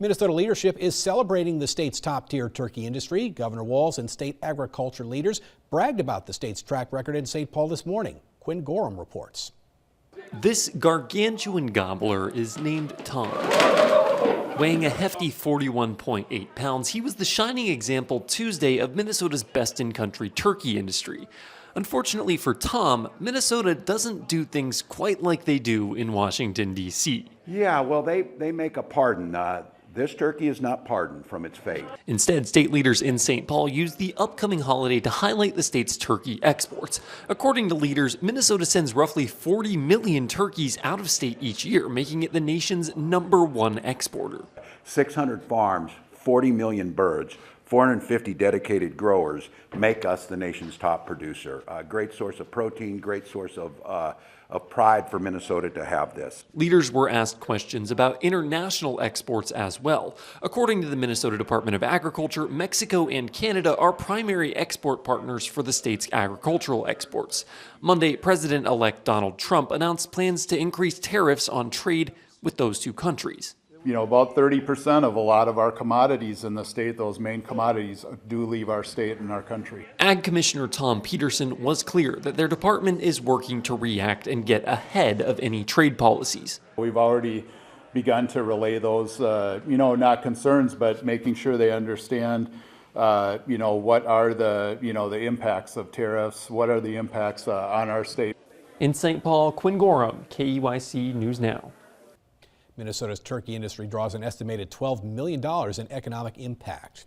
Minnesota leadership is celebrating the state's top-tier turkey industry. Governor Walz and state agriculture leaders bragged about the state's track record in St. Paul this morning. Quinn Gorham reports. This gargantuan gobbler is named Thom. Weighing a hefty 41.8 pounds, he was the shining example Tuesday of Minnesota's best-in-country turkey industry. Unfortunately for Thom, Minnesota doesn't do things quite like they do in Washington, D.C. Yeah, well, they make a pardon. This turkey is not pardoned from its fate. Instead, state leaders in St. Paul used the upcoming holiday to highlight the state's turkey exports. According to leaders, Minnesota sends roughly 40 million turkeys out of state each year, making it the nation's #1 exporter. 600 farms, 40 million birds, 450 dedicated growers make us the nation's top producer. A great source of protein, great source of pride for Minnesota to have this. Leaders were asked questions about international exports as well. According to the Minnesota Department of Agriculture, Mexico and Canada are primary export partners for the state's agricultural exports. Monday, President-elect Donald Trump announced plans to increase tariffs on trade with those two countries. You know, about 30% of a lot of our commodities in the state, those main commodities, do leave our state and our country. Ag Commissioner Thom Peterson was clear that their department is working to react and get ahead of any trade policies. We've already begun to relay those, not concerns, but making sure they understand, what are the impacts of tariffs, what are the impacts on our state. In St. Paul, Quinn Gorham, KEYC News Now. Minnesota's turkey industry draws an estimated $12 million in economic impact.